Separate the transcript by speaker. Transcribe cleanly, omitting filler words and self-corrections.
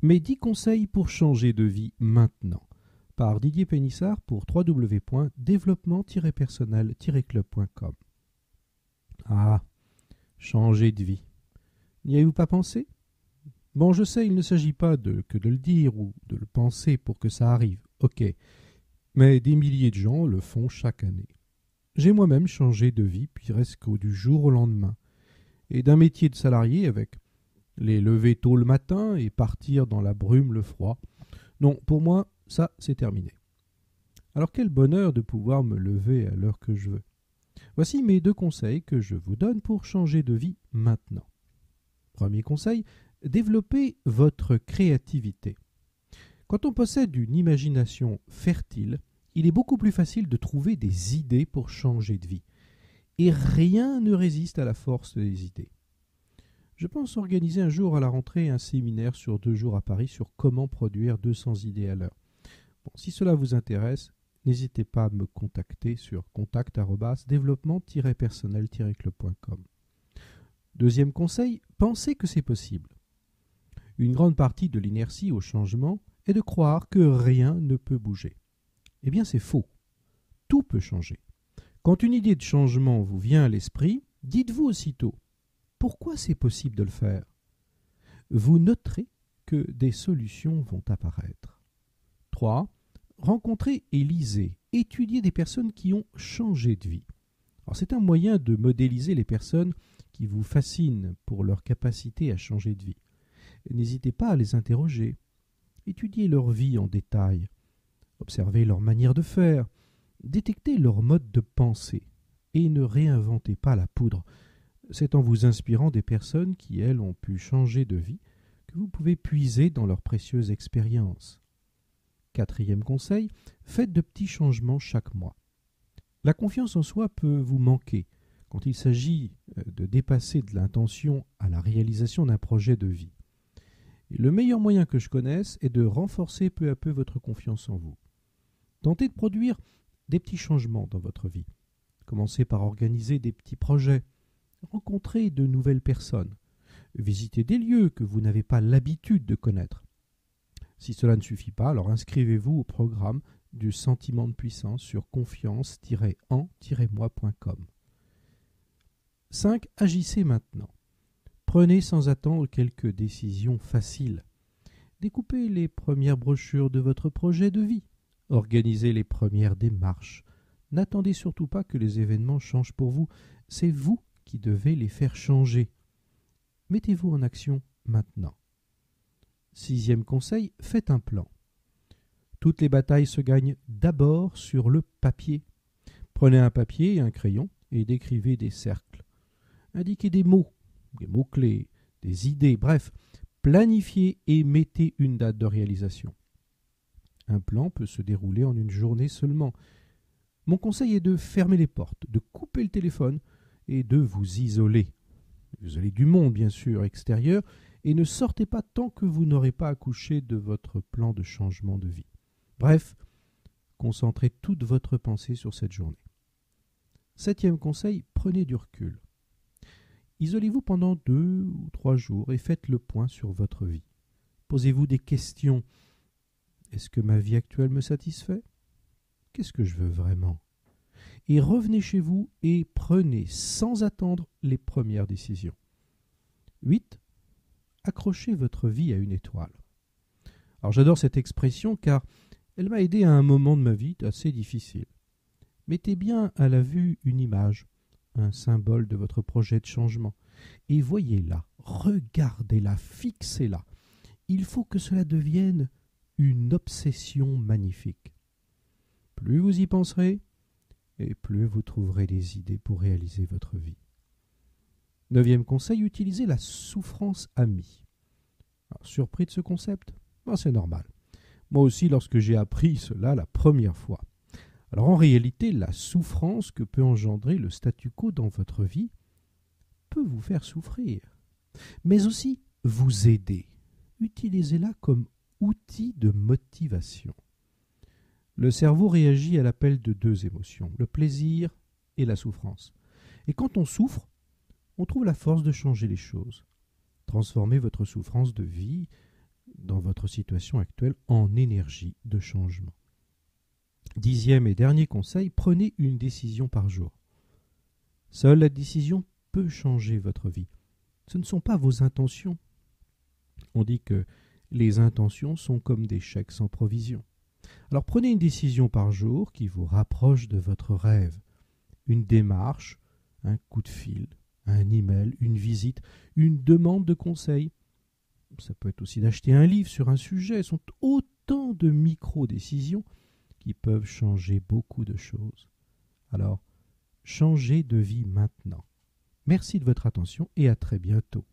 Speaker 1: Mes 10 conseils pour changer de vie maintenant, par Didier Pénissard pour www.développement-personnel-club.com. Ah, changer de vie. N'y avez-vous pas pensé? Bon, je sais, il ne s'agit pas que de le dire ou de le penser pour que ça arrive, ok, mais des milliers de gens le font chaque année. J'ai moi-même changé de vie presque du jour au lendemain, et d'un métier de salarié avec les lever tôt le matin et partir dans la brume, le froid. Non, pour moi, ça, c'est terminé. Alors quel bonheur de pouvoir me lever à l'heure que je veux. Voici mes 2 conseils que je vous donne pour changer de vie maintenant. Premier conseil, développez votre créativité. Quand on possède une imagination fertile, il est beaucoup plus facile de trouver des idées pour changer de vie. Et rien ne résiste à la force des idées. Je pense organiser un jour à la rentrée un séminaire sur 2 jours à Paris sur comment produire 200 idées à l'heure. Bon, si cela vous intéresse, n'hésitez pas à me contacter sur contact@développement-personnel-club.com. Deuxième conseil, pensez que c'est possible. Une grande partie de l'inertie au changement est de croire que rien ne peut bouger. Eh bien, c'est faux. Tout peut changer. Quand une idée de changement vous vient à l'esprit, dites-vous aussitôt « Pourquoi c'est possible de le faire ?» Vous noterez que des solutions vont apparaître. 3. Rencontrez et lisez, étudiez des personnes qui ont changé de vie. Alors, c'est un moyen de modéliser les personnes qui vous fascinent pour leur capacité à changer de vie. N'hésitez pas à les interroger. Étudiez leur vie en détail. Observez leur manière de faire. Détectez leur mode de pensée. Et ne réinventez pas la poudre. C'est en vous inspirant des personnes qui, elles, ont pu changer de vie que vous pouvez puiser dans leurs précieuses expériences. 4e conseil, faites de petits changements chaque mois. La confiance en soi peut vous manquer quand il s'agit de dépasser de l'intention à la réalisation d'un projet de vie. Et le meilleur moyen que je connaisse est de renforcer peu à peu votre confiance en vous. Tentez de produire des petits changements dans votre vie. Commencez par organiser des petits projets. Rencontrez de nouvelles personnes. Visitez des lieux que vous n'avez pas l'habitude de connaître. Si cela ne suffit pas, alors inscrivez-vous au programme du sentiment de puissance sur confiance-en-moi.com. 5. Agissez maintenant. Prenez sans attendre quelques décisions faciles. Découpez les premières brochures de votre projet de vie. Organisez les premières démarches. N'attendez surtout pas que les événements changent pour vous. C'est vous qui devez les faire changer. Mettez-vous en action maintenant. 6e conseil, faites un plan. Toutes les batailles se gagnent d'abord sur le papier. Prenez un papier et un crayon et décrivez des cercles. Indiquez des mots-clés, des idées, bref, planifiez et mettez une date de réalisation. Un plan peut se dérouler en une journée seulement. Mon conseil est de fermer les portes, de couper le téléphone et de vous isoler. Isoler du monde, bien sûr, extérieur, et ne sortez pas tant que vous n'aurez pas accouché de votre plan de changement de vie. Bref, concentrez toute votre pensée sur cette journée. 7e conseil, prenez du recul. Isolez-vous pendant 2 ou 3 jours et faites le point sur votre vie. Posez-vous des questions. Est-ce que ma vie actuelle me satisfait? Qu'est-ce que je veux vraiment? Et revenez chez vous et prenez sans attendre les premières décisions. 8. Accrochez votre vie à une étoile. Alors j'adore cette expression car elle m'a aidé à un moment de ma vie assez difficile. Mettez bien à la vue une image, un symbole de votre projet de changement, et voyez-la, regardez-la, fixez-la. Il faut que cela devienne une obsession magnifique. Plus vous y penserez, et plus vous trouverez des idées pour réaliser votre vie. 9e conseil, utilisez la souffrance amie. Alors, surpris de ce concept? C'est normal. Moi aussi, lorsque j'ai appris cela la première fois. Alors en réalité, la souffrance que peut engendrer le statu quo dans votre vie peut vous faire souffrir, mais aussi vous aider. Utilisez-la comme outil de motivation. Le cerveau réagit à l'appel de 2 émotions, le plaisir et la souffrance. Et quand on souffre, on trouve la force de changer les choses. Transformez votre souffrance de vie dans votre situation actuelle en énergie de changement. 10e et dernier conseil, prenez une décision par jour. Seule la décision peut changer votre vie. Ce ne sont pas vos intentions. On dit que les intentions sont comme des chèques sans provision. Alors prenez une décision par jour qui vous rapproche de votre rêve. Une démarche, un coup de fil, un email, une visite, une demande de conseil. Ça peut être aussi d'acheter un livre sur un sujet. Ce sont autant de micro-décisions qui peuvent changer beaucoup de choses. Alors, changez de vie maintenant. Merci de votre attention et à très bientôt.